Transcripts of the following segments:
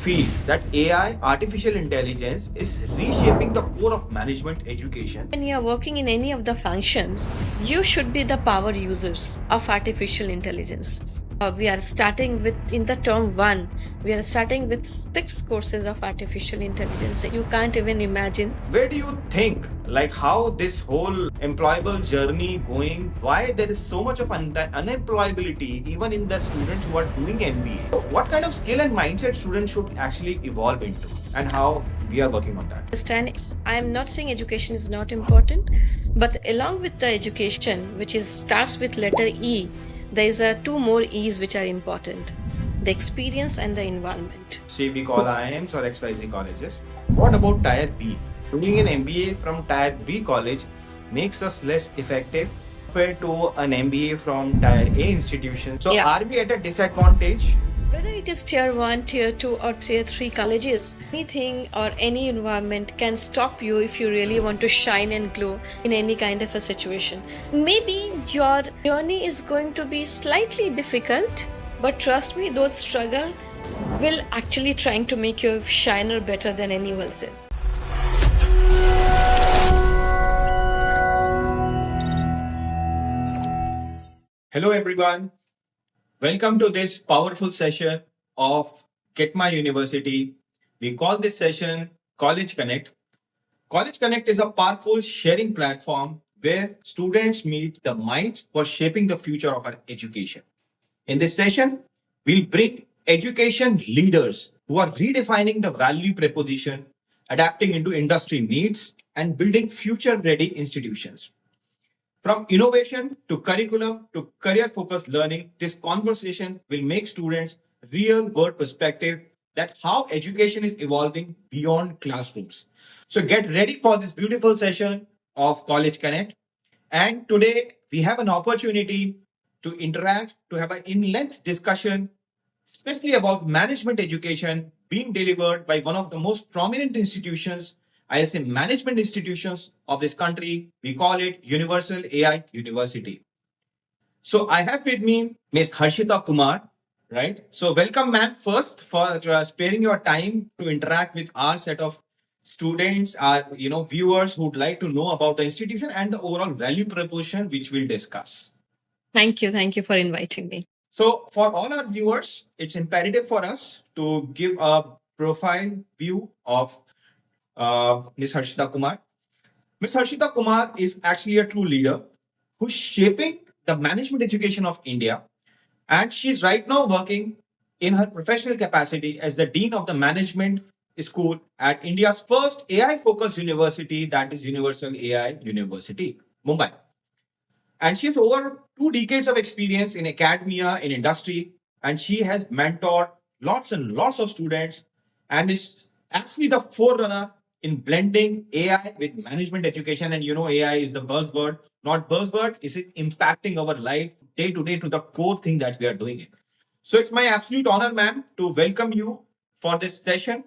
feel that AI, artificial intelligence, is reshaping the core of management education. When you are working in any of the functions, you should be the power users of artificial intelligence. We are starting with, in the term one, we are starting with 6 courses of artificial intelligence. You can't even imagine. Where do you think, like, how this whole employable journey going? Why there is so much of unemployability even in the students who are doing MBA? So what kind of skill and mindset students should actually evolve into, and how we are working on that? Understand, I am not saying education is not important, but along with the education, which is starts with letter E, there is 2 more E's which are important: the experience and the environment. Say we call IIMs or XYZ colleges. What about Tier B? Doing an MBA from Tier B college makes us less effective compared to an MBA from Tier A institution. So Yeah. are we at a disadvantage? Whether it is tier 1, tier 2, or tier 3 colleges, anything or any environment can stop you if you really want to shine and glow in any kind of a situation. Maybe your journey is going to be slightly difficult, but trust me, those struggle will actually trying to make you shiner better than anyone else's. Hello everyone. Welcome to this powerful session of Get My University. We call this session College Connect. College Connect is a powerful sharing platform where students meet the minds for shaping the future of our education. In this session, we'll bring education leaders who are redefining the value proposition, adapting into industry needs, and building future ready institutions. From innovation to curriculum to career focused learning, this conversation will make students real world perspective that how education is evolving beyond classrooms. So get ready for this beautiful session of College Connect. And today we have an opportunity to interact, to have an in-length discussion, especially about management education being delivered by one of the most prominent institutions, I say management institutions of this country. We call it Universal AI University. So I have with me Ms. Harshita Kumar, right? So welcome, ma'am, first for sparing your time to interact with our set of students, our viewers who'd like to know about the institution and the overall value proposition which we'll discuss. Thank you. Thank you for inviting me. So, for all our viewers, it's imperative for us to give a profile view of Ms. Harshita Kumar. Ms. Harshita Kumar is actually a true leader who's shaping the management education of India. And she's right now working in her professional capacity as the Dean of the Management School at India's first AI focused university, that is Universal AI University, Mumbai. And she has over 2 decades of experience in academia, in industry, and she has mentored lots and lots of students and is actually the forerunner in blending AI with management education. And AI is the buzzword, not buzzword, is it impacting our life day to day to the core thing that we are doing it. So it's my absolute honor, ma'am, to welcome you for this session.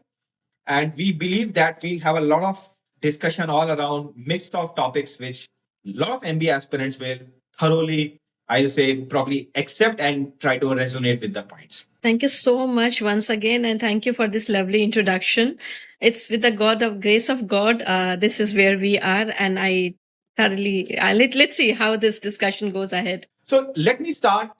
And we believe that we'll have a lot of discussion all around mix of topics, which a lot of MBA aspirants will thoroughly, I'll say, probably accept and try to resonate with the points. Thank you so much once again, and thank you for this lovely introduction. It's with the God of grace of God. This is where we are, and I thoroughly let's see how this discussion goes ahead. So let me start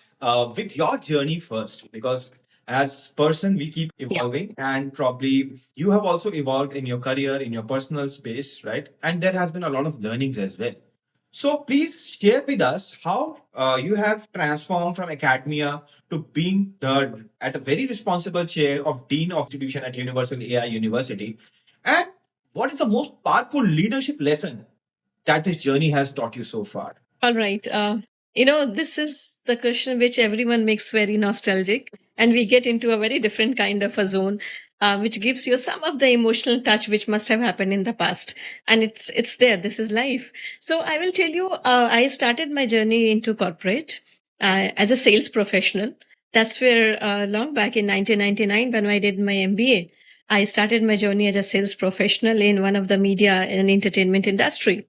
with your journey first, because as person we keep evolving, and probably you have also evolved in your career, in your personal space, right? And there has been a lot of learnings as well. So please share with us how you have transformed from academia to being the at a very responsible chair of dean of institution at Universal AI University, and what is the most powerful leadership lesson that this journey has taught you so far? All right. This is the question which everyone makes very nostalgic, and we get into a very different kind of a zone, which gives you some of the emotional touch which must have happened in the past, and it's there. This is life. So I will tell you. I started my journey into corporate as a sales professional. That's where long back in 1999, when I did my MBA, I started my journey as a sales professional in one of the media and entertainment industry.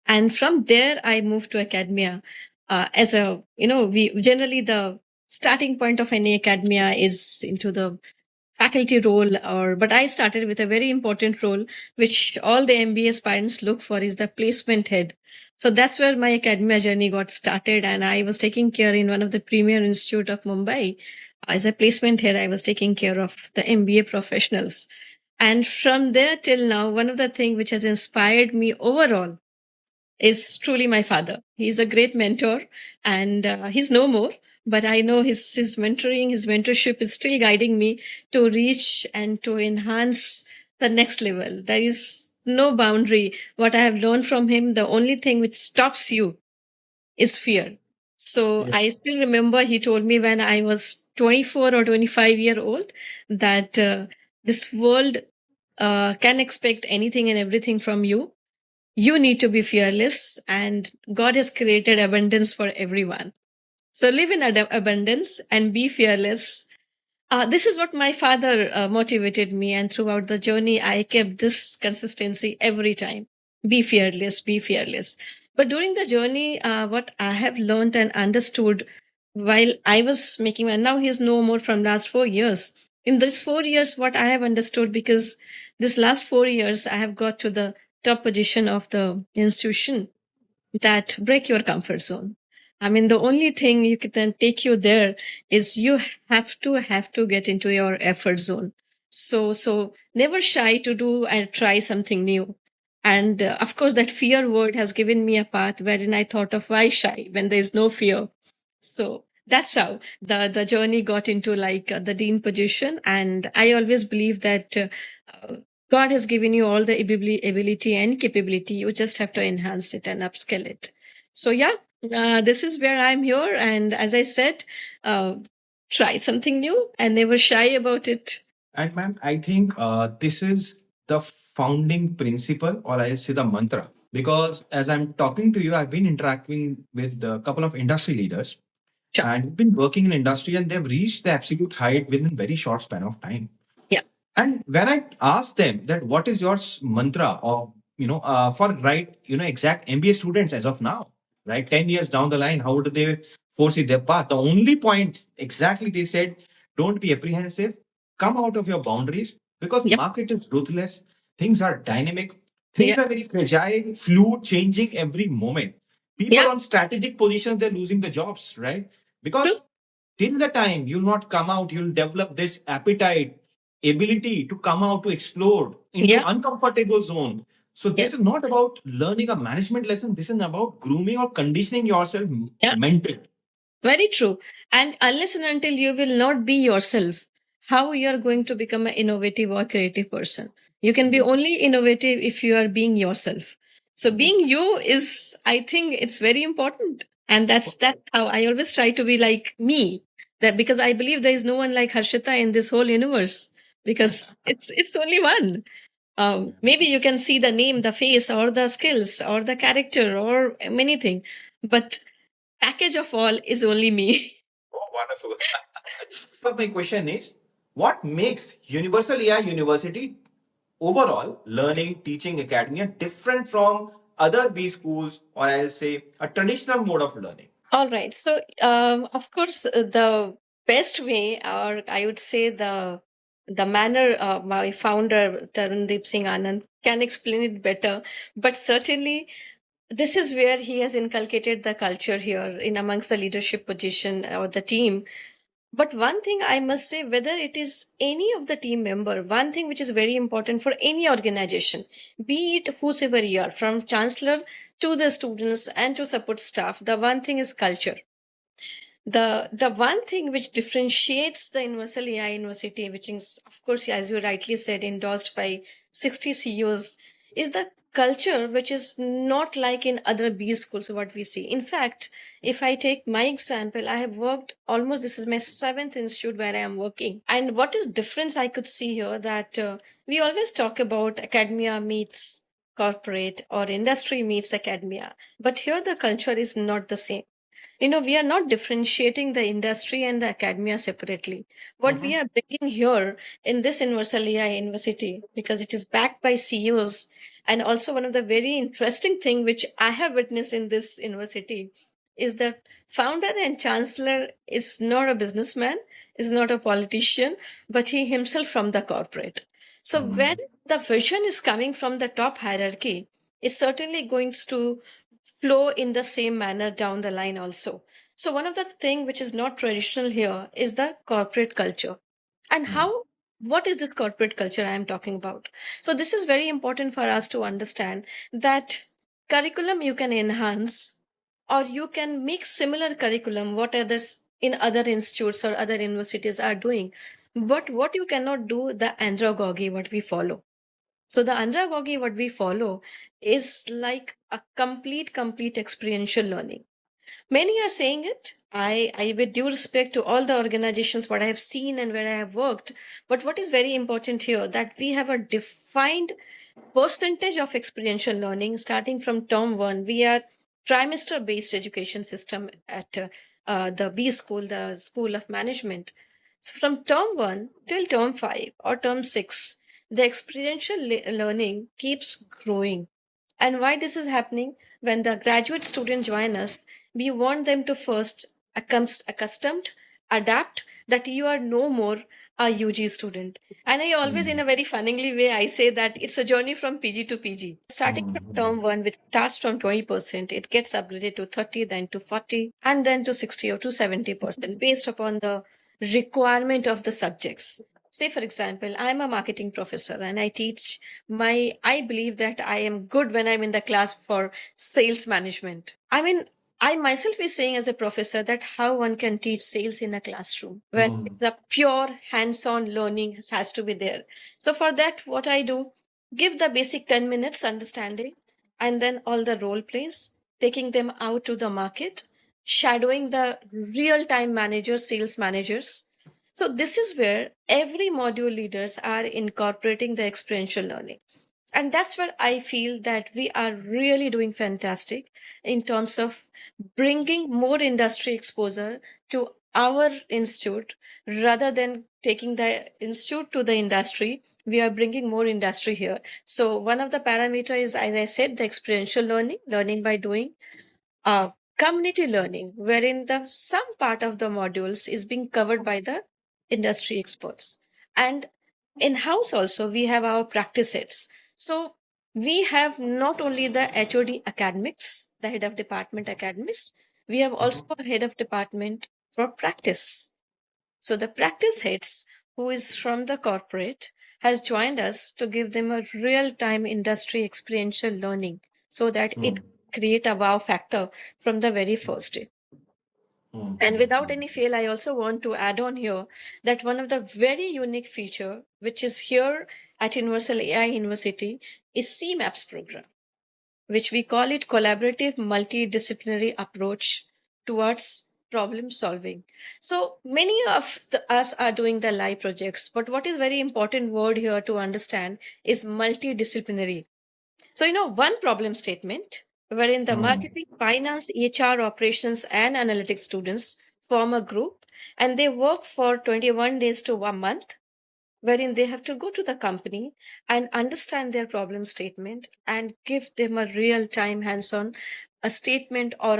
And from there I moved to academia as a we generally the starting point of any academia is into the faculty role, or but I started with a very important role which all the MBA aspirants look for, is the placement head. So that's where my academia journey got started, and I was taking care in one of the premier institute of Mumbai. As a placement head, I was taking care of the MBA professionals. And from there till now, one of the things which has inspired me overall is truly my father. He's a great mentor, and he's no more. But I know his mentoring, his mentorship is still guiding me to reach and to enhance the next level. There is no boundary. What I have learned from him, the only thing which stops you is fear. So Yeah. I still remember he told me when I was 24 or 25-year old that this world can expect anything and everything from you. You need to be fearless, and God has created abundance for everyone. So live in abundance and be fearless. This is what my father motivated me, and throughout the journey, I kept this consistency every time. Be fearless, be fearless. But during the journey, what I have learned and understood while I was making, and now he's no more from last 4 years. In this 4 years, what I have understood, because this last 4 years, I have got to the top position of the institution, that break your comfort zone. I mean, the only thing you can then take you there is you have to get into your effort zone. So never shy to do and try something new. And of course, that fear word has given me a path wherein I thought of why shy when there is no fear. So that's how the journey got into like the dean position. And I always believe that uh, God has given you all the ability and capability. You just have to enhance it and upskill it. So, yeah, this is where I'm here. And as I said, uh, try something new and never shy about it. And ma'am, I think this is the founding principle, or I'll say the mantra. Because as I'm talking to you, I've been interacting with a couple of industry leaders. Sure. And been working in industry, and they've reached the absolute height within very short span of time. Yeah. And when I asked them that what is your mantra, or for right, exact MBA students as of now, right, 10 years down the line, how do they foresee their path? The only point exactly they said, don't be apprehensive, come out of your boundaries, because Yep. market is ruthless, things are dynamic, things Yeah. are very fragile, fluid, changing every moment. People Yeah. on strategic positions, they're losing the jobs, right? Because True. till the time you'll not come out, you'll develop this appetite, ability to come out to explore into Yeah. uncomfortable zone. So this Yeah. is not about learning a management lesson. This is about grooming or conditioning yourself Yeah. mentally. Very true. And unless and until you will not be yourself, how you are going to become an innovative or creative person? You can be only innovative if you are being yourself. So being you is, I think it's very important. And that's how I always try to be like me. That because I believe there is no one like Harshita in this whole universe. Because it's only one. Maybe you can see the name, the face, or the skills, or the character, or many things. But package of all is only me. Oh, wonderful. So my question is, what makes Universal AI University overall learning teaching academia different from other B schools, or I'll say a traditional mode of learning? All right. So, of course, the best way, or I would say the manner my founder Tarundeep Singh Anand can explain it better. But certainly, this is where he has inculcated the culture here in amongst the leadership position or the team. But one thing I must say, whether it is any of the team member, one thing which is very important for any organization, be it whosoever you are, from chancellor to the students and to support staff, the one thing is culture. The one thing which differentiates the Universal AI University, which is of course, as you rightly said, endorsed by 60 CEOs, is the culture which is not like in other B schools what we see. In fact, if I take my example, I have worked almost, this is my seventh institute where I am working. And what is difference I could see here, that we always talk about academia meets corporate or industry meets academia, but here the culture is not the same. We are not differentiating the industry and the academia separately. What we are bringing here in this Universal AI University, because it is backed by CEOs, and also one of the very interesting thing which I have witnessed in this university is that founder and chancellor is not a businessman, is not a politician, but he himself from the corporate. So when the vision is coming from the top hierarchy, it's certainly going to flow in the same manner down the line also. So one of the thing which is not traditional here is the corporate culture. And how, what is this corporate culture I am talking about? So this is very important for us to understand that curriculum you can enhance, or you can make similar curriculum what others in other institutes or other universities are doing. But what you cannot do, the andragogy what we follow. So the andragogy what we follow is like a complete experiential learning. Many are saying it. I, with due respect to all the organizations, what I have seen and where I have worked, but what is very important here that we have a defined percentage of experiential learning starting from term one. We are trimester based education system at the B school, the School of Management. So from term one till term five or term six, the experiential learning keeps growing. And why this is happening? When the graduate student join us, we want them to first accustomed, adapt that you are no more a UG student. And I always, in a very funnily way, I say that it's a journey from PG to PG. Starting from term one, which starts from 20%, it gets upgraded to 30, then to 40, and then to 60 or to 70% based upon the requirement of the subjects. Say, for example, I'm a marketing professor and I teach I believe that I am good when I'm in the class for sales management. I mean, I myself is saying as a professor that how one can teach sales in a classroom when the pure hands-on learning has to be there. So for that, what I do, give the basic 10 minutes understanding and then all the role plays, taking them out to the market, shadowing the real-time managers, sales managers. So this is where every module leaders are incorporating the experiential learning. And that's where I feel that we are really doing fantastic in terms of bringing more industry exposure to our institute rather than taking the institute to the industry. We are bringing more industry here. So one of the parameter is, as I said, the experiential learning, learning by doing, community learning, wherein the some part of the modules is being covered by the industry experts. And in house also, we have our practice sets. So we have not only the HOD academics, the head of department academics, we have also a head of department for practice. So the practice heads, who is from the corporate, has joined us to give them a real time industry experiential learning so that it create a wow factor from the very first day. And without any fail, I also want to add on here that one of the very unique feature which is here at Universal AI University is CMAPS program, which we call it collaborative multidisciplinary approach towards problem solving. So many of us are doing the live projects, but what is very important word here to understand is multidisciplinary. So, one problem statement wherein the marketing, finance, HR, operations, and analytics students form a group and they work for 21 days to 1 month, wherein they have to go to the company and understand their problem statement and give them a real time hands on a statement or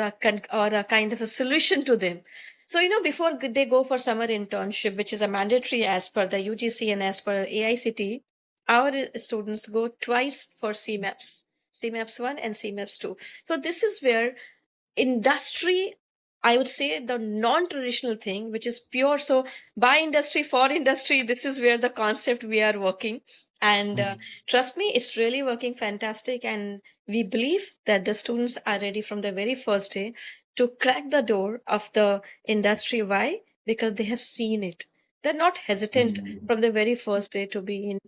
or a kind of a solution to them. So, before they go for summer internship, which is a mandatory as per the UGC and as per AICT, our students go twice for CMAPs, CMAPs 1 and CMAPs 2. So this is where industry, I would say the non-traditional thing, which is pure. So by industry, for industry, this is where the concept we are working. And trust me, it's really working fantastic. And we believe that the students are ready from the very first day to crack the door of the industry. Why? Because they have seen it. They're not hesitant from the very first day to be in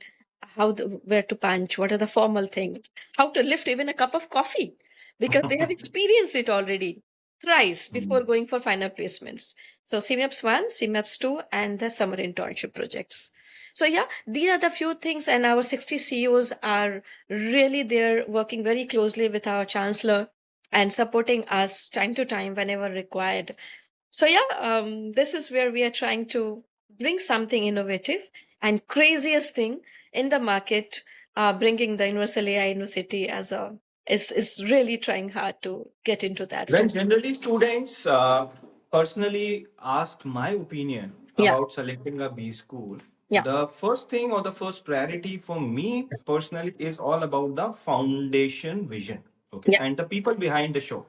where to punch, what are the formal things, how to lift even a cup of coffee, because they have experienced it already thrice before going for final placements. So CMAPS 1, CMAPS 2, and the summer internship projects. So yeah, these are the few things, and our 60 CEOs are really there working very closely with our chancellor and supporting us time to time whenever required. So yeah, this is where we are trying to bring something innovative and craziest thing in the market. Bringing the Universal AI University as a is really trying hard to get into that. When generally students personally ask my opinion Yeah. about selecting a B school, Yeah. the first thing or the first priority for me personally is all about the foundation vision, okay, Yeah. and the people behind the show,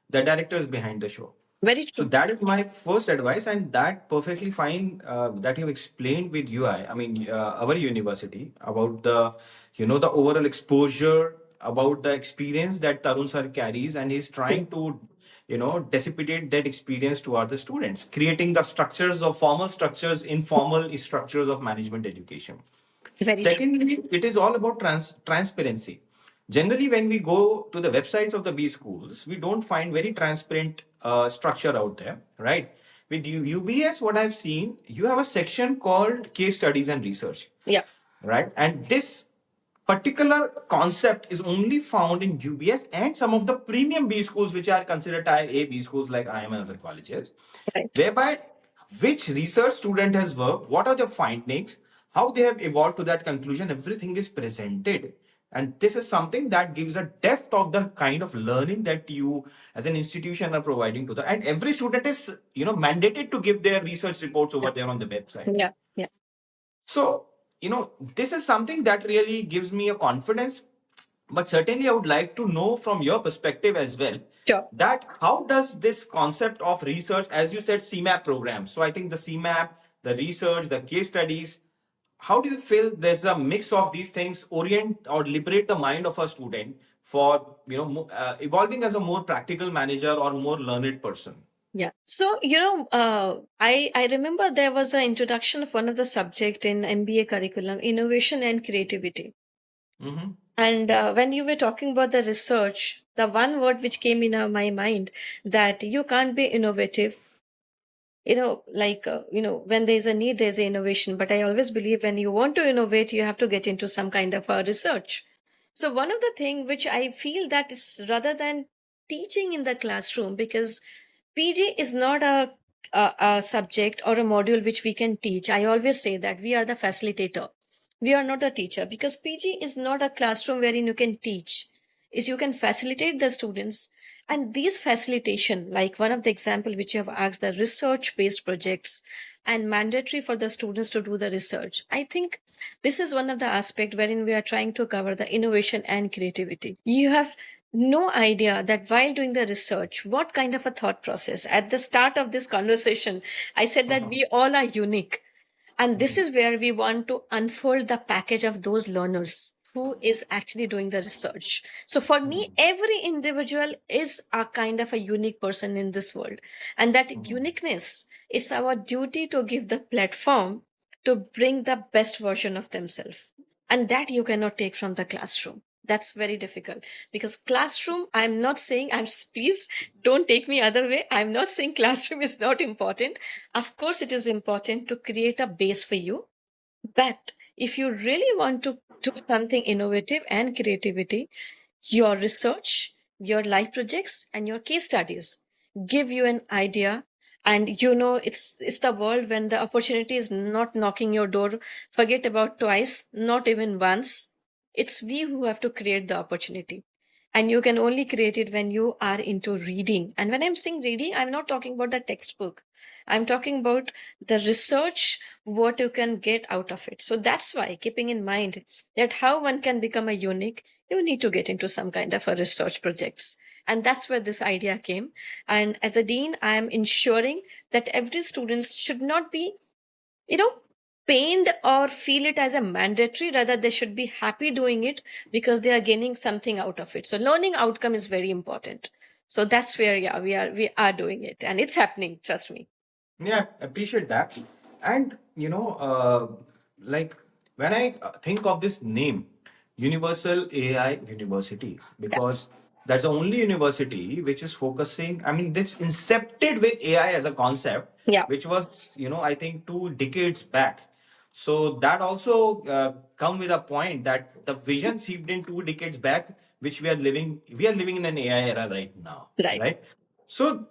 the directors behind the show. Very So true. that is my first advice, and that perfectly fine that you explained with UI. I mean, our university about the, the overall exposure, about the experience that Tarun sir carries, and he's trying to, dissipate that experience to other students, creating the structures of formal structures, informal structures of management education. Very true. Secondly, it is all about transparency. Generally, when we go to the websites of the B schools, we don't find very transparent structure out there, right? With UBS, what I've seen, you have a section called case studies and research, Yeah. right? And this particular concept is only found in UBS and some of the premium B schools, which are considered tier A B schools like IM and other colleges, Right. whereby which research student has worked, what are the findings, how they have evolved to that conclusion, everything is presented. And this is something that gives a depth of the kind of learning that you as an institution are providing to the, and every student is, mandated to give their research reports Yeah. over there on the website. Yeah. Yeah. So, this is something that really gives me a confidence. But certainly, I would like to know from your perspective as well Sure. that how does this concept of research, as you said, CMAP program. So I think the CMAP, the research, the case studies, how do you feel there's a mix of these things orient or liberate the mind of a student for evolving as a more practical manager or more learned person? Yeah. So, I remember there was an introduction of one of the subject in MBA curriculum, innovation and creativity. Mm-hmm. And when you were talking about the research, the one word which came in my mind, that you can't be innovative, when there's a need, there's a innovation. But I always believe when you want to innovate, you have to get into some kind of a research. So one of the thing which I feel that is rather than teaching in the classroom, because PG is not a subject or a module which we can teach. I always say that we are the facilitator. We are not a teacher, because PG is not a classroom wherein you can teach. Is you can facilitate the students, and these facilitation, like one of the example which you have asked, the research based projects and mandatory for the students to do the research. I think this is one of the aspect wherein we are trying to cover the innovation and creativity. You have no idea that while doing the research, what kind of a thought process. At the start of this conversation, I said that Uh-huh. we all are unique. And this Mhm. is where we want to unfold the package of those learners who is actually doing the research. So for me, Mhm. every individual is a kind of a unique person in this world. And that Mhm. uniqueness is our duty to give the platform to bring the best version of themselves. And that you cannot take from the classroom. That's very difficult, because classroom, I'm not saying, please don't take me other way. I'm not saying classroom is not important. Of course, it is important to create a base for you. But if you really want to do something innovative and creativity, your research, your life projects, and your case studies give you an idea. And it's the world when the opportunity is not knocking your door. Forget about twice, not even once. It's we who have to create the opportunity. And you can only create it when you are into reading. And when I'm saying reading, I'm not talking about the textbook. I'm talking about the research, what you can get out of it. So that's why, keeping in mind that how one can become a unique, you need to get into some kind of a research projects. And that's where this idea came. And as a dean, I am ensuring that every student should not be, you know pained or feel it as a mandatory. Rather, they should be happy doing it, because they are gaining something out of it. So learning outcome is very important. So that's where, yeah, we are doing it, and it's happening, trust me. Yeah, appreciate that. And like when I think of this name, Universal AI University, Yeah. because that's the only university which is focusing. I mean, this incepted with AI as a concept, Yeah. which was, I think 2 decades back. So that also come with a point that the vision seeped in 2 decades back, which we are living in an AI era right now, Right. right? So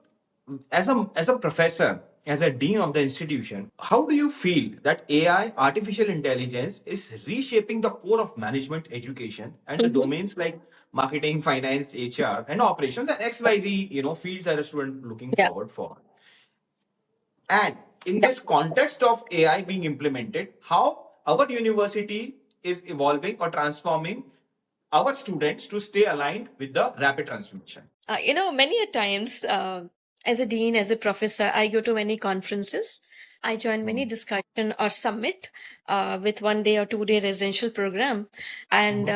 as a professor, as a dean of the institution, how do you feel that AI, artificial intelligence, is reshaping the core of management education and the Mhm. domains like marketing, finance, HR, and operations and XYZ, fields that a student looking Yeah. forward for? And in this context of AI being implemented, how our university is evolving or transforming our students to stay aligned with the rapid transformation. Many a times, as a dean, as a professor, I go to many conferences. I join many discussion or summit with 1 day or 2 day residential program, and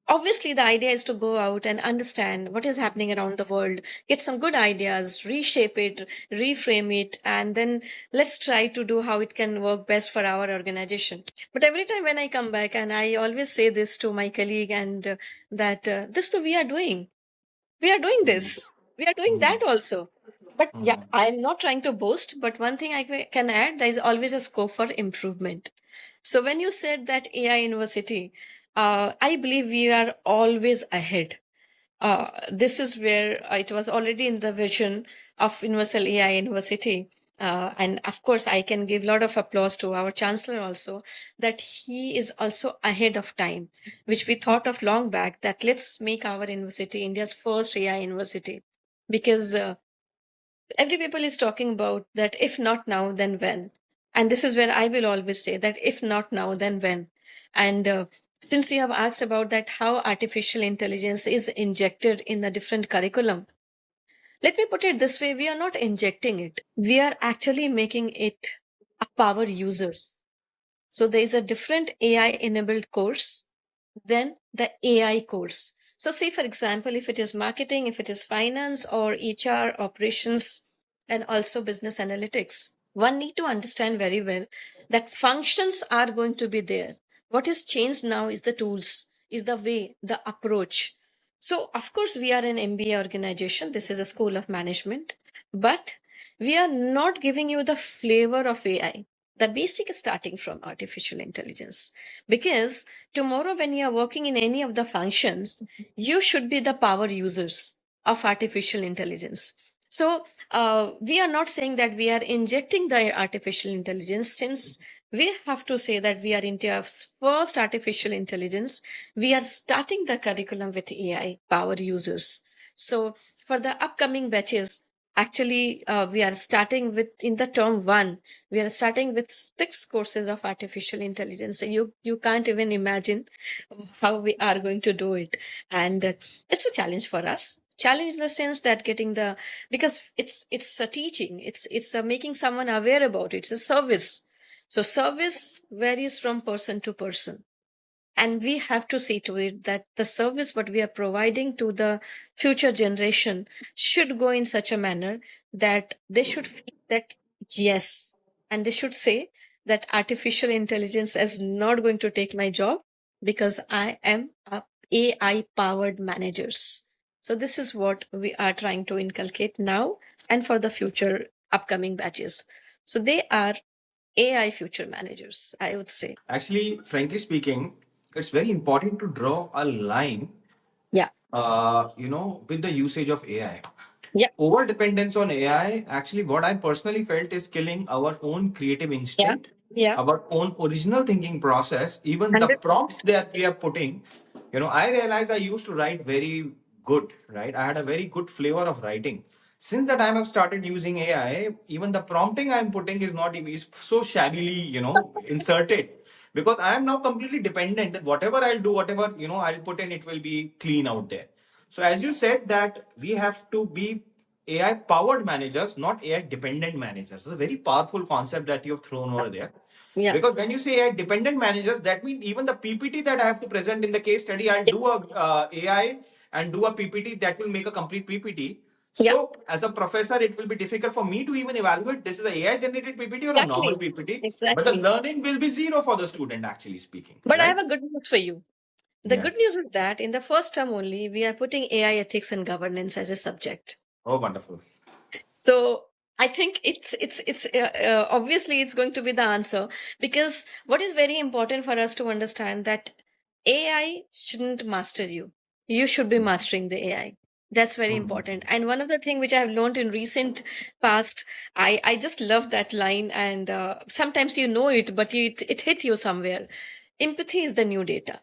obviously the idea is to go out and understand what is happening around the world, get some good ideas, reshape it, reframe it, and then let's try to do how it can work best for our organization. But every time when I come back, and I always say this to my colleague, and that this too we are doing, we are doing this, we are doing that also. But yeah, I am not trying to boast, but one thing I can add, there is always a scope for improvement. So when you said that AI university, I believe we are always ahead. This is where it was already in the vision of Universal AI University. And of course, I can give a lot of applause to our chancellor also, that he is also ahead of time, which we thought of long back, that let's make our university India's first AI university. Because every people is talking about that if not now, then when? And this is where I will always say that if not now, then when? And since you have asked about that, how artificial intelligence is injected in a different curriculum, let me put it this way: we are not injecting it, we are actually making it a power users. So there is a different AI enabled course than the AI course. So, say for example, if it is marketing, if it is finance or HR operations, and also business analytics, one need to understand very well that functions are going to be there. What is changed now is the tools, is the way, the approach. So, of course, we are an MBA organization. This is a school of management, but we are not giving you the flavor of AI. The basic is starting from artificial intelligence, because tomorrow when you are working in any of the functions, you should be the power users of artificial intelligence. So we are not saying that we are injecting the artificial intelligence, since we have to say that we are India's first artificial intelligence. We are starting the curriculum with AI power users. So for the upcoming batches, actually we are starting with, in the term one, we are starting with 6 courses of artificial intelligence. So you can't even imagine how we are going to do it. And it's a challenge for us, challenge in the sense that getting the, because it's a teaching, it's a making someone aware about it, it's a service. So service varies from person to person, and we have to see to it that the service what we are providing to the future generation should go in such a manner that they should feel that yes, and they should say that artificial intelligence is not going to take my job, because I am a AI powered managers. So this is what we are trying to inculcate now and for the future upcoming batches. So they are AI future managers, I would say. Actually, frankly speaking, it's very important to draw a line, Yeah. with the usage of AI. Yeah. Over dependence on AI, actually, what I personally felt is killing our own creative Yeah. instinct, Yeah. our own original thinking process, even the 100. prompts that we are putting. I realized I used to write very good, right? I had a very good flavor of writing. Since the time I've started using AI, even the prompting I'm putting is not even is so shabbily, inserted, because I am now completely dependent that whatever I'll do, whatever I'll put in, it will be clean out there. So as you said that we have to be AI powered managers, not AI dependent managers. It's a very powerful concept that you've thrown over there. Yeah. Because when you say AI dependent managers, that means even the PPT that I have to present in the case study, I'll Yeah. do a AI and do a PPT that will make a complete PPT. Yeah. So as a professor, it will be difficult for me to even evaluate this is a AI generated PPT or a normal Exactly. PPT. But the Exactly. learning will be zero for the student, actually speaking, But I right? have a good news for you. The Yeah. good news is that in the first term only, we are putting AI ethics and governance as a subject. Oh, wonderful. So I think it's obviously it's going to be the answer, because what is very important for us to understand that AI shouldn't master you. You should be mastering the AI. That's very important. And one of the thing which I have learned in recent past, I just love that line. And sometimes you know it, but it hit you somewhere. Empathy is the new data.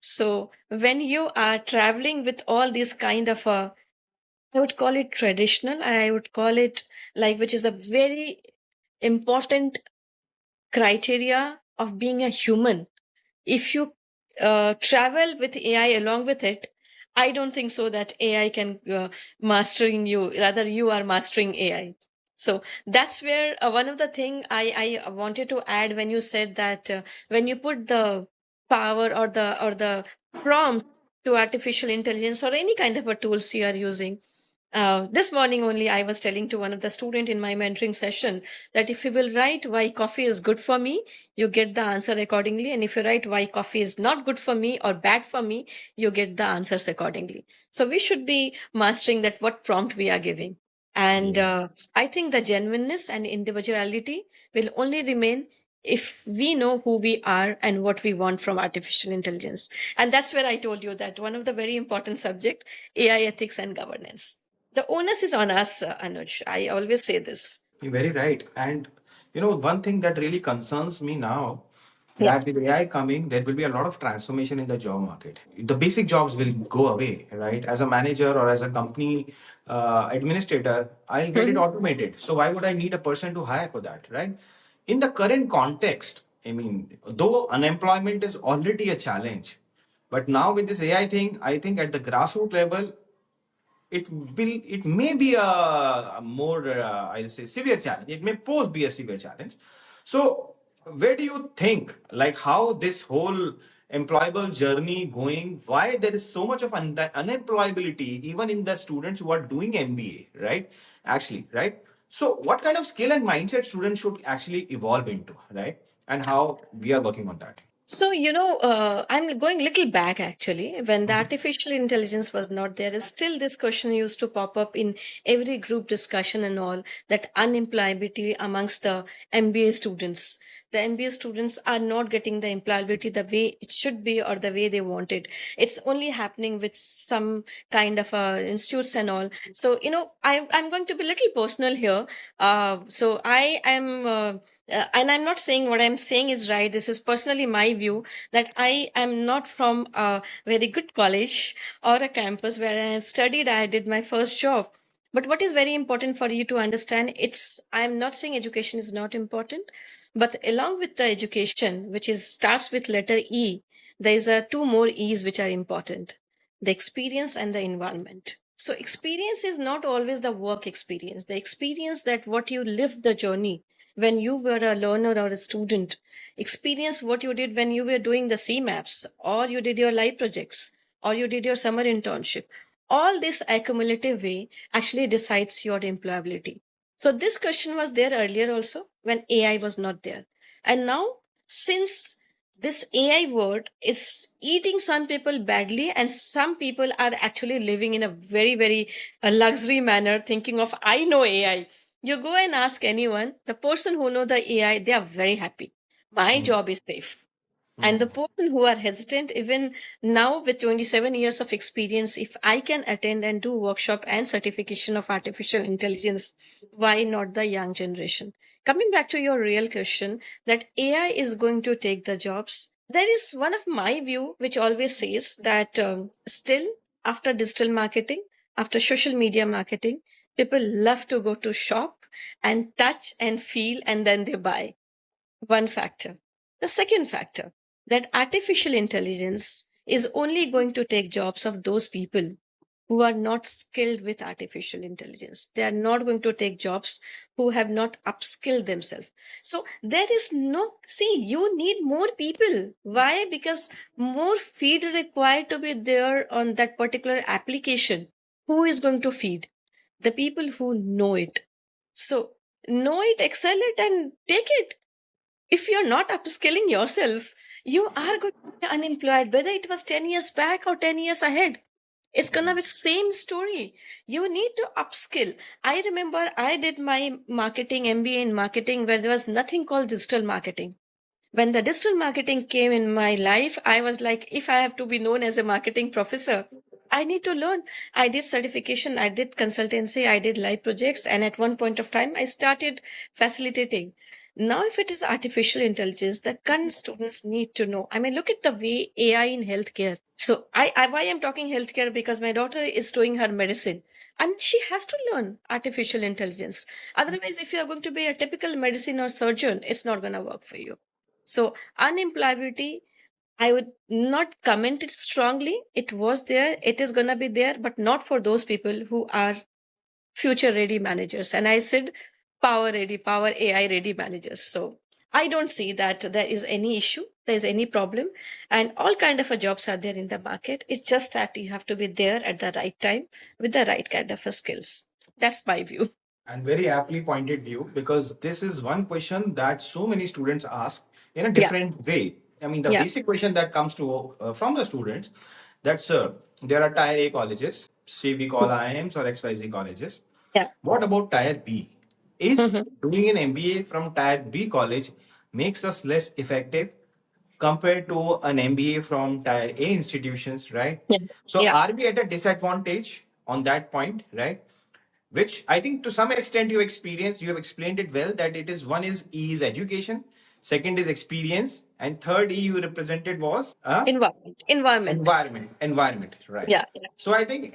So when you are traveling with all these kind of I would call it traditional, and I would call it like, which is a very important criteria of being a human. If you travel with AI along with it, I don't think so that AI can mastering you. Rather, you are mastering AI. So that's where one of the thing I wanted to add when you said that when you put the power or the prompt to artificial intelligence or any kind of a tools you are using, this morning only, I was telling to one of the student in my mentoring session that if you will write why coffee is good for me, you get the answer accordingly. And if you write why coffee is not good for me or bad for me, you get the answers accordingly. So we should be mastering that what prompt we are giving. And Yeah. I think the genuineness and individuality will only remain if we know who we are and what we want from artificial intelligence. And that's where I told you that one of the very important subject, AI ethics and governance. The onus is on us, Anuj. I always say this. You're very right. And one thing that really concerns me now, Yeah. that with AI coming, there will be a lot of transformation in the job market. The basic jobs will go away, right? As a manager or as a company administrator, I'll get it Mhm. automated. So why would I need a person to hire for that, right? In the current context, I mean, though unemployment is already a challenge, but now with this AI thing, I think at the grassroots level, it may be a more I'll say severe challenge. It may pose be a severe challenge. So where do you think, like, how this whole employable journey going, why there is so much of unemployability even in the students who are doing MBA, right? Actually, right? So what kind of skill and mindset students should actually evolve into, right? And how we are working on that. So, I'm going little back actually. When the artificial intelligence was not there, still this question used to pop up in every group discussion and all, that unemployability amongst the MBA students. The MBA students are not getting the employability the way it should be or the way they want it. It's only happening with some kind of institutes and all. So, I'm going to be little personal here. So I am. And I'm not saying what I'm saying is right. This is personally my view that I am not from a very good college or a campus where I have studied. I did my first job. But what is very important for you to understand, I'm not saying education is not important, but along with the education, which is starts with letter E, there is a two more E's which are important: the experience and the environment. So experience is not always the work experience. The experience that what you lived the journey when you were a learner or a student, experience what you did when you were doing the CMAPs, or you did your live projects, or you did your summer internship. All this accumulative way actually decides your employability. So this question was there earlier also when AI was not there. And now, since this AI word is eating some people badly, and some people are actually living in a very, very luxury manner, thinking of, I know AI. You go and ask anyone, the person who know the AI, they are very happy. My Hmm. job is safe. And the Hmm. person who are hesitant, even now with 27 years of experience, if I can attend and do workshop and certification of artificial intelligence, why not the young generation? Coming back to your real question, that AI is going to take the jobs. There is one of my view which always says that still after digital marketing, after social media marketing, people love to go to shop and touch and feel and then they buy. One factor. The second factor, that artificial intelligence is only going to take jobs of those people who are not skilled with artificial intelligence. They are not going to take jobs who have not upskilled themselves. So there is no, see, you need more people. Why? Because more feed required to be there on that particular application. Who is going to feed? The people who know it. So know it, excel it, and take it. If you're not upskilling yourself, you are going to be unemployed, whether it was 10 years back or 10 years ahead. It's gonna be the same story. You need to upskill. I remember I did my marketing MBA in marketing where there was nothing called digital marketing. When the digital marketing came in my life, I was like, if I have to be known as a marketing professor, I need to learn. I did certification, I did consultancy, I did live projects, and at one point of time, I started facilitating. Now, if it is artificial intelligence, the current students need to know. I mean, look at the way AI in healthcare. So, why I'm talking healthcare, because my daughter is doing her medicine. I mean, she has to learn artificial intelligence. Otherwise, if you are going to be a typical medicine or surgeon, it's not going to work for you. So, unemployability, I would not comment it strongly. It was there, it is going to be there, but not for those people who are future ready managers. And I said power ready, power AI ready managers. So I don't see that there is any issue, there is any problem, and all kind of a jobs are there in the market. It's just that you have to be there at the right time with the right kind of a skills. That's my view. And very aptly pointed view, because this is one question that so many students ask in a Yeah, different way. I mean, the yeah, basic question that comes to from the students, that sir, there are tier A colleges, say we call IIMs or XYZ colleges. yeah. What about tier B? Is Mhm. doing an MBA from tier B college makes us less effective compared to an MBA from tier A institutions, right? Yeah, So yeah. are we at a disadvantage on that point, right? Which I think to some extent you experienced, you have explained it well, that it is one is E is education, second is experience, and third E you represented was Environment. environment, right? Yeah, yeah. So I think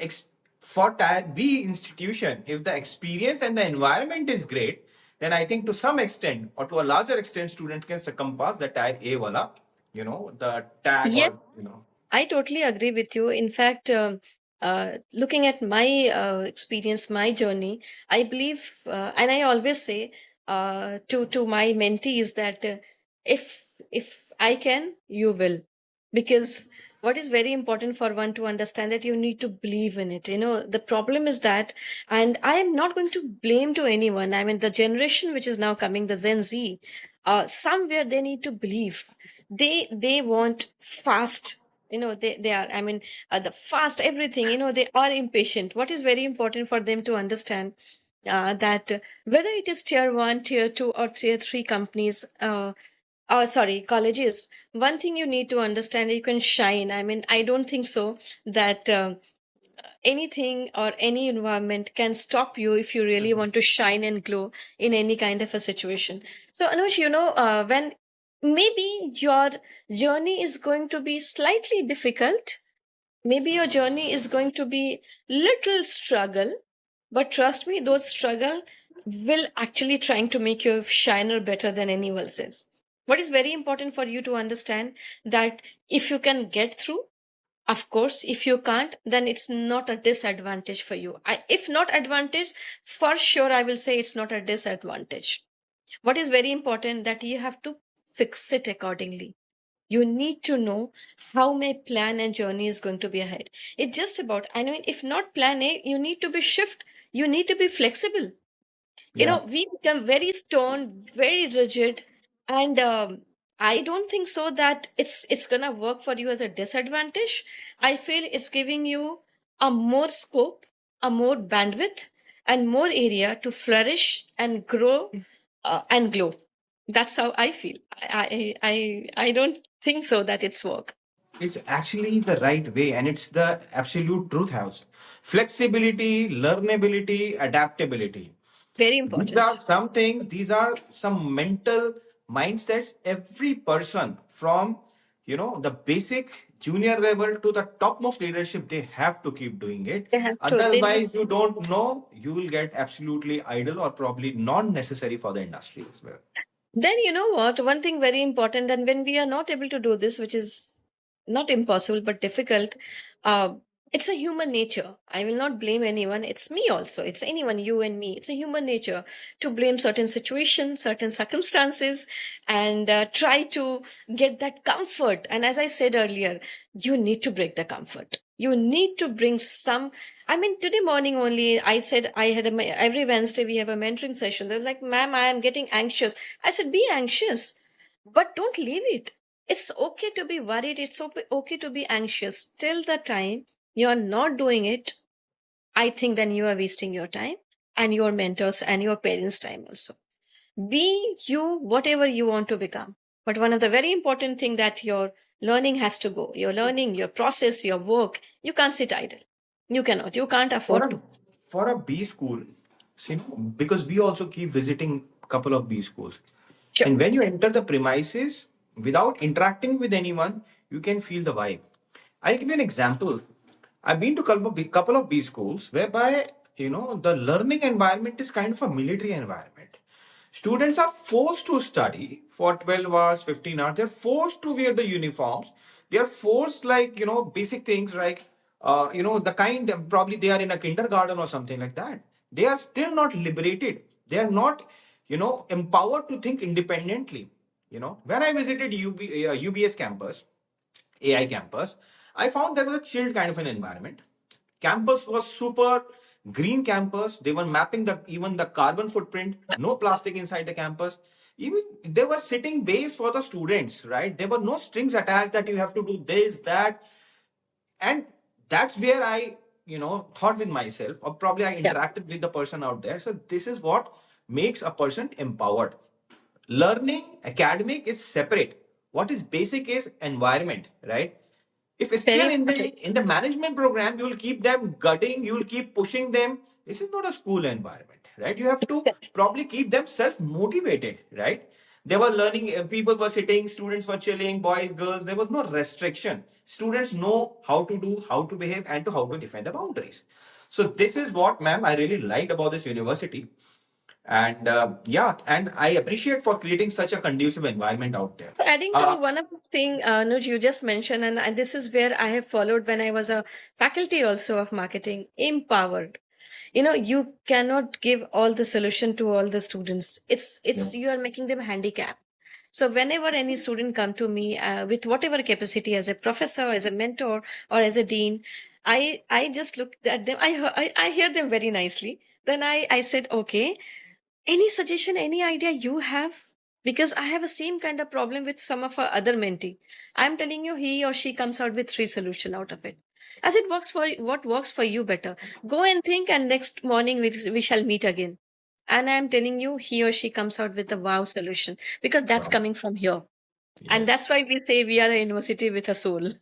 for tier B institution, if the experience and the environment is great, then I think to some extent or to a larger extent, students can succumb past the tier A wala, the tag Yes, or I totally agree with you. In fact, looking at my experience, my journey, I believe, and I always say to my mentees that if I can, you will, because what is very important for one to understand that you need to believe in it. You know, the problem is that, and I am not going to blame to anyone. I mean, the generation which is now coming, the Gen Z, somewhere they need to believe. They want fast, they are, I mean, the fast everything, they are impatient. What is very important for them to understand, that whether it is tier 1, tier 2, or tier 3 companies, sorry, colleges, one thing you need to understand, you can shine. I mean, I don't think so that anything or any environment can stop you if you really want to shine and glow in any kind of a situation. So Anush, when maybe your journey is going to be slightly difficult, maybe your journey is going to be little struggle, but trust me, those struggle will actually trying to make you shiner better than anyone else's. What is very important for you to understand, that if you can get through, of course, if you can't, then it's not a disadvantage for you. If not advantage, for sure, I will say it's not a disadvantage. What is very important, that you have to fix it accordingly. You need to know how my plan and journey is going to be ahead. It's just about, I mean, if not plan A, you need to be shift. You need to be flexible. yeah. We become very stone, very rigid, and I don't think so that it's gonna work for you as a disadvantage. I feel it's giving you a more scope, a more bandwidth, and more area to flourish and grow, and glow. That's how I feel. I don't think so that it's work. It's actually the right way, and it's the absolute truth house. Flexibility, learnability, adaptability. Very These are important. some things, these are some mental mindsets every person from the basic junior level to the topmost leadership, they have to keep doing it. They have to. They need. Otherwise, you don't know, you will get absolutely idle or probably non necessary for the industry as well. Then you know what? One thing very important, and when we are not able to do this, which is not impossible but difficult, uh, it's a human nature. I will not blame anyone. It's me also. It's anyone, you and me. It's a human nature to blame certain situations, certain circumstances, and try to get that comfort. And as I said earlier, you need to break the comfort. You need to bring some. I mean, today morning only, I said I had every Wednesday we have a mentoring session. They're like, "Ma'am, I am getting anxious." I said, be anxious, but don't leave it. It's okay to be worried. It's okay to be anxious. Till the time you're not doing it, I think then you are wasting your time and your mentors and your parents' time also. Be you, whatever you want to become. But one of the very important thing that your learning has to go. Your learning, your process, your work. You can't sit idle. You cannot. You can't For afford a to. for a B school, see, because we also keep visiting a couple of B schools. Sure. And when you enter the premises without interacting with anyone, you can feel the vibe. I'll give you an example. I've been to couple of B schools whereby the learning environment is kind of a military environment. Students are forced to study for 12 hours, 15 hours. They're forced to wear the uniforms. They are forced, like, basic things like, the kind, probably they are in a kindergarten or something like that. They are still not liberated. They are not, empowered to think independently. When I visited UBS campus, AI campus, I found there was a chilled kind of an environment. Campus was super green campus. They were mapping the even the carbon footprint. No plastic inside the campus. Even they were sitting base for the students, right? There were no strings attached that you have to do this, that, and that's where I thought with myself, or probably I Yeah. interacted with the person out there. So this is what makes a person empowered. Learning academic is separate. What is basic is environment, right? If Very still in the important. management program, you will keep them gutting, you will keep pushing them. This is not a school environment, right? You have to probably keep them self motivated, right? They were learning, people were sitting, students were chilling, boys, girls. There was no restriction. Students know how to do, how to behave, and to how to defend the boundaries. So this is what, ma'am, I really liked about this university. And yeah, and I appreciate for creating such a conducive environment out there. Adding to Uh, one of the thing, Nuj, you just mentioned, and this is where I have followed when I was a faculty also of marketing, empowered. You cannot give all the solution to all the students. It's you are making them handicapped. So whenever any student come to me with whatever capacity as a professor, as a mentor, or as a dean, I just look at them. I hear them very nicely. Then I said, okay, any suggestion, any idea you have? Because I have a same kind of problem with some of our other mentee. I'm telling you, he or she comes out with three solution out of it. As it works for what works for you better. Go and think, and next morning we shall meet again. And I'm telling you, he or she comes out with the wow solution because that's Wow. coming from here. And that's Yes. why we say we are a university with a soul.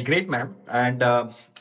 Great, ma'am. And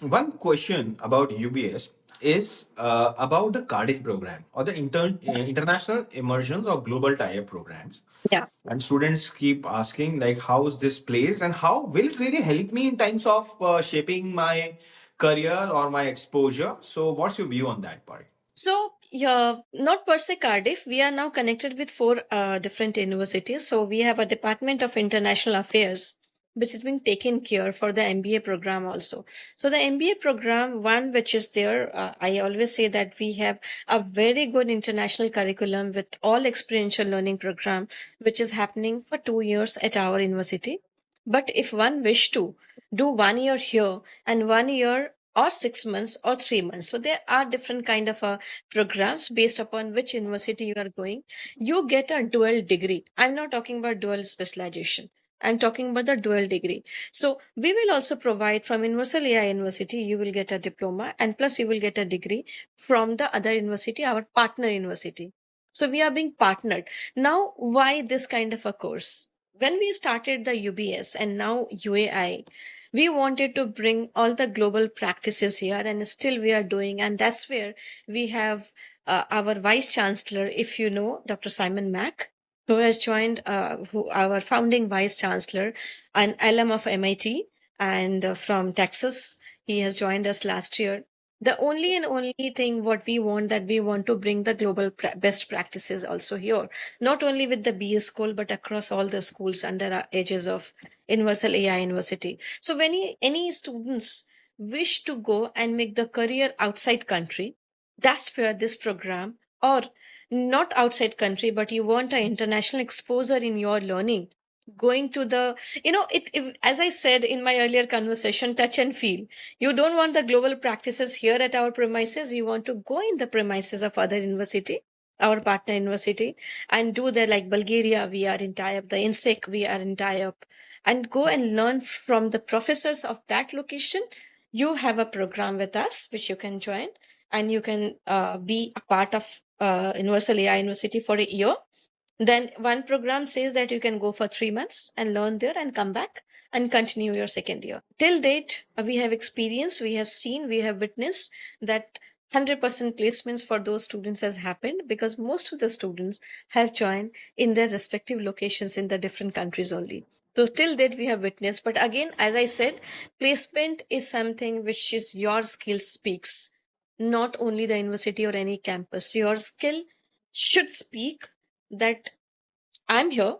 one question about UBS is about the Cardiff program or the international immersions or global tie-up programs. Yeah. And students keep asking, like, how is this place and how will it really help me in terms of shaping my career or my exposure? So, what's your view on that part? So, yeah, not per se Cardiff. We are now connected with four different universities. So, we have a Department of International Affairs, which is being taken care for the MBA program also. So, the MBA program, one which is there, I always say that we have a very good international curriculum with all experiential learning program, which is happening for 2 years at our university. But if one wish to do 1 year here and 1 year or 6 months or 3 months, so there are different kind of programs based upon which university you are going. You get a dual degree. I'm not talking about dual specialization. I'm talking about the dual degree. So we will also provide from Universal AI University, you will get a diploma and plus you will get a degree from the other university, our partner university. So we are being partnered. Now, why this kind of a course? When we started the UBS and now UAI, we wanted to bring all the global practices here, and still we are doing. And that's where we have our vice chancellor, if you know, Dr. Simon Mack, who has joined, our founding vice chancellor, an alum of MIT and from Texas. He has joined us last year. The only and only thing what we want, that we want to bring the global best practices also here, not only with the BS school but across all the schools under our aegis of Universal AI University. So when any students wish to go and make the career outside country, that's where this program, or not outside country, but you want an international exposure in your learning, going to the, as I said in my earlier conversation, touch and feel. You don't want the global practices here at our premises. You want to go in the premises of other university, our partner university, and do there, like Bulgaria, we are in tie up, the INSEC, we are in tie up, and go and learn from the professors of that location. You have a program with us which you can join, and you can be a part of Universal AI University for a year. Then one program says that you can go for 3 months and learn there and come back and continue your second year. Till date, we have experienced, we have seen, we have witnessed that 100% placements for those students has happened because most of the students have joined in their respective locations in the different countries only. So till date we have witnessed, but again, as I said, placement is something which is your skill speaks, not only the university or any campus. Your skill should speak that I'm here,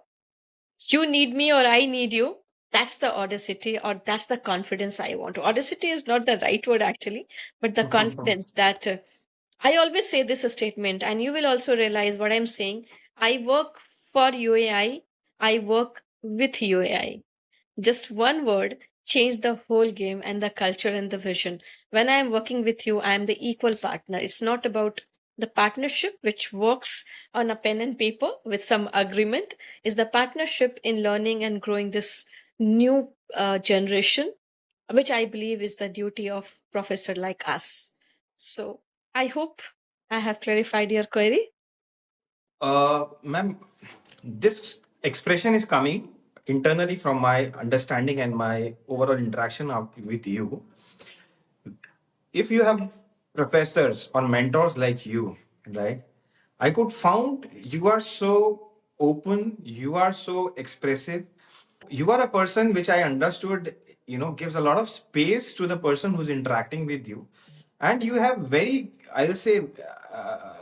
you need me or I need you. That's the audacity or that's the confidence I want. Audacity is not the right word actually, but the confidence that I always say this statement, and you will also realize what I'm saying. I work for UAI, I work with UAI. Just one word changed the whole game and the culture and the vision. When I am working with you, I am the equal partner. It's not about the partnership which works on a pen and paper with some agreement. Is the partnership in learning and growing this new generation, which I believe is the duty of professor like us. So I hope I have clarified your query. Ma'am, this expression is coming internally from my understanding and my overall interaction with you. If you have professors or mentors like you, right? I could found you are so open, you are so expressive, you are a person which I understood, gives a lot of space to the person who's interacting with you, and you have very, I'll say,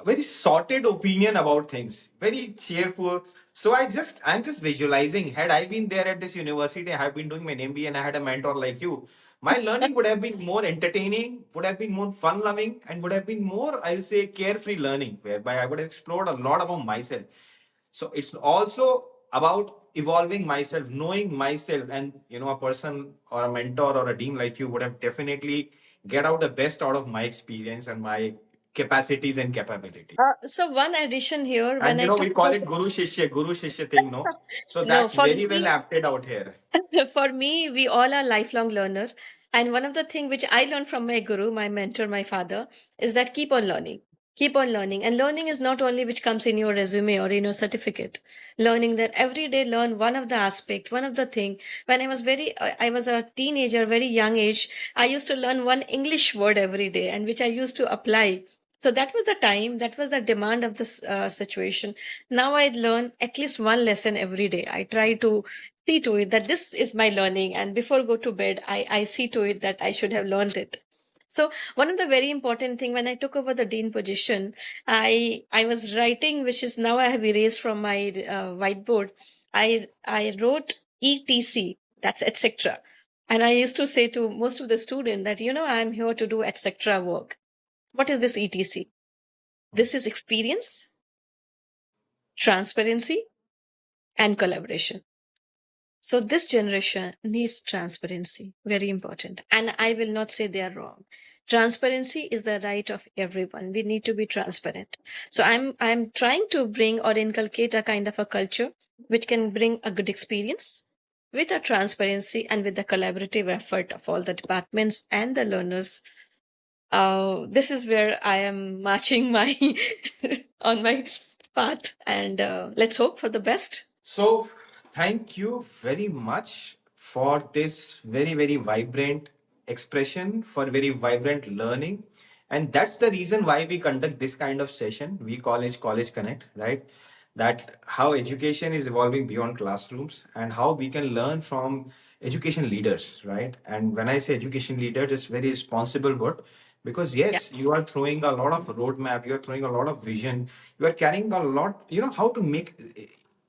very sorted opinion about things, very cheerful. So I'm just visualizing, had I been there at this university, I have been doing my MBA and I had a mentor like you, my learning would have been more entertaining, would have been more fun loving, and would have been more, I'll say, carefree learning, whereby I would have explored a lot about myself. So it's also about evolving myself, knowing myself, and a person or a mentor or a dean like you would have definitely get out the best out of my experience and my capacities and capability. So one addition here, when And I took we call it guru shishya thing, no? So no, that's for very well me, apted out here. for me, we all are lifelong learner. And one of the things which I learned from my guru, my mentor, my father, is that keep on learning. Keep on learning. And learning is not only which comes in your resume or in your certificate. Learning that every day learn one of the aspect, one of the thing. When I was a teenager, very young age, I used to learn one English word every day and which I used to apply. So that was the time, that was the demand of this situation. Now I learn at least one lesson every day. I try to see to it that this is my learning, and before go to bed I see to it that I should have learned it. So one of the very important thing, when I took over the dean position, I was writing, which is now I have erased from my whiteboard. I wrote etc, that's etc. And I used to say to most of the student that, I'm here to do etc work. What is this etc? This is experience, transparency, and collaboration. So this generation needs transparency, very important. And I will not say they are wrong. Transparency is the right of everyone. We need to be transparent. So I'm trying to bring or inculcate a kind of a culture which can bring a good experience with a transparency and with the collaborative effort of all the departments and the learners. This is where I am marching my on my path, and let's hope for the best. So, thank you very much for this very, very vibrant expression, for very vibrant learning. And that's the reason why we conduct this kind of session. We call it College Connect, right? That how education is evolving beyond classrooms and how we can learn from education leaders, right? And when I say education leaders, it's very responsible word because Yeah, yes, you are throwing a lot of roadmap, you are throwing a lot of vision, you are carrying a lot, how to make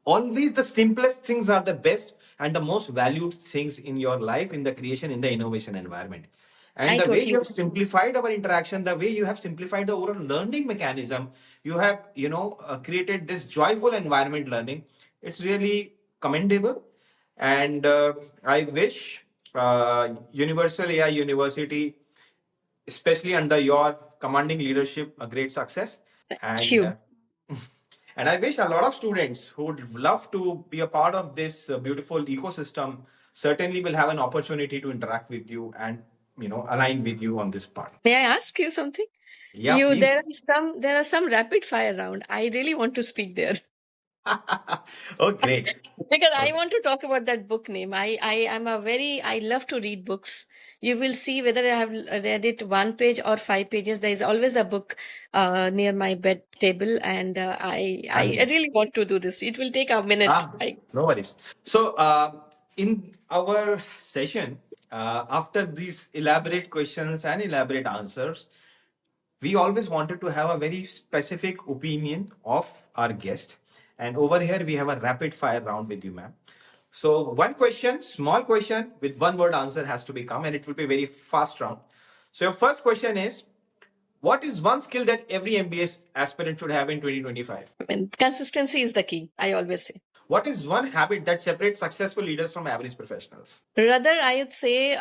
always the simplest things are the best and the most valued things in your life in the creation in the innovation environment. And I the way you totally have simplified our interaction, the way you have simplified the overall learning mechanism, you have created this joyful environment learning. It's really commendable. And I wish Universal AI University, especially under your commanding leadership, a great success. thank And you. and I wish a lot of students who would love to be a part of this beautiful ecosystem certainly will have an opportunity to interact with you and align with you on this part. May I ask you something? Yeah, please. There are some rapid fire round. I really want to speak there. Oh, great. Because I Okay. want to talk about that book name. I am a very, I love to read books. You will see whether I have read it 1 page or 5 pages. There is always a book near my bed table, and I Understood. really want to do this. It will take a minute. No worries. So, in our session, after these elaborate questions and elaborate answers, we always wanted to have a very specific opinion of our guest. And over here, we have a rapid fire round with you, ma'am. So, one question, small question with one word answer has to become, and it will be very fast round. So, your first question is, what is one skill that every MBA aspirant should have in 2025? And consistency is the key, I always say. What is one habit that separates successful leaders from average professionals? Rather, I would say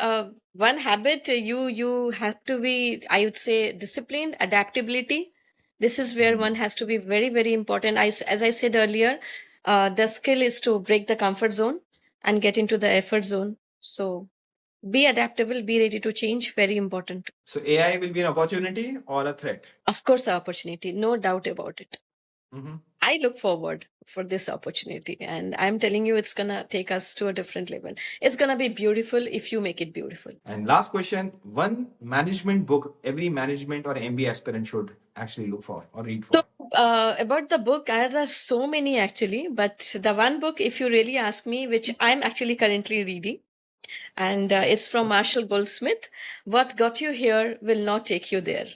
one habit you have to be, I would say, disciplined, adaptability. This is where one has to be very, very important. As I said earlier, the skill is to break the comfort zone and get into the effort zone. So be adaptable, be ready to change. Very important. So AI will be an opportunity or a threat? Of course, the opportunity, no doubt about it. Mhm. I look forward for this opportunity, and I'm telling you, it's gonna take us to a different level. It's gonna be beautiful if you make it beautiful. And last question, one management book every management or MBA aspirant should actually look for or read So, for. about the book, there are so many actually, but the one book, if you really ask me, which I'm actually currently reading, and it's from Marshall Goldsmith, What Got You Here Will Not Take You There.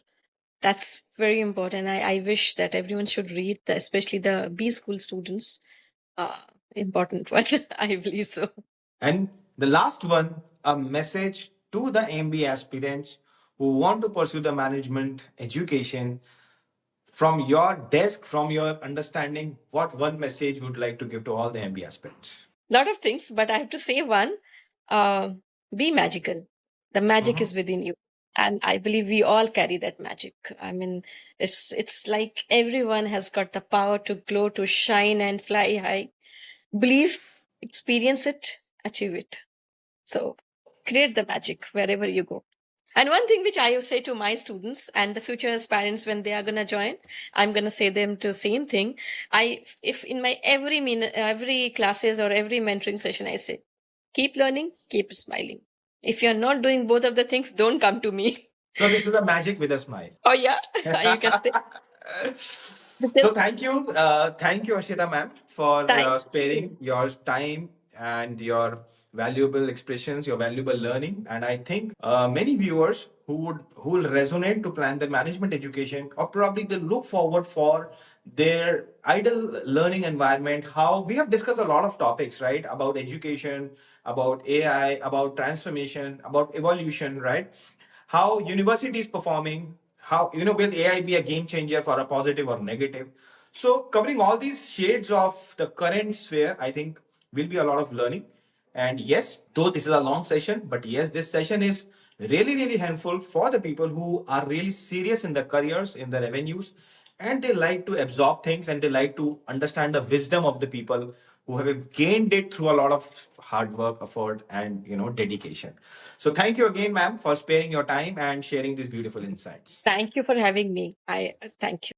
That's very important. I wish that everyone should read, especially the B school students. Uh, Important one, I believe so. And the last one, a message to the MBA aspirants who want to pursue the management education from your desk, from your understanding, what one message would like to give to all the MBA aspirants? Lot of things, but I have to say one. Uh, be magical. The magic is within you, and I believe we all carry that magic. I mean, it's like everyone has got the power to glow, to shine, and fly high. Believe, experience it, achieve it. So create the magic wherever you go. And one thing which I say to my students and the future aspirants when they are going to join, I'm going to say them to same thing. If in my every classes or every mentoring session, I say, keep learning, keep smiling. If you're not doing both of the things, don't come to me. So this is a magic with a smile. Oh yeah, you can say. So Because thank you, Harshita ma'am, for thank you. sparing your time and your valuable expressions, your valuable learning. And I think many viewers who will resonate to plan their management education, or probably they look forward for their ideal learning environment. How we have discussed a lot of topics, right, about education, about AI, about transformation, about evolution, right? How university is performing, how will AI be a game changer for a positive or negative. So covering all these shades of the current sphere, I think will be a lot of learning. And yes, though this is a long session, but yes, this session is really really helpful for the people who are really serious in their careers, in their revenues, and they like to absorb things and they like to understand the wisdom of the people who have gained it through a lot of hard work, effort, and dedication. So thank you again, ma'am, for sparing your time and sharing these beautiful insights. Thank you for having me. I thank you.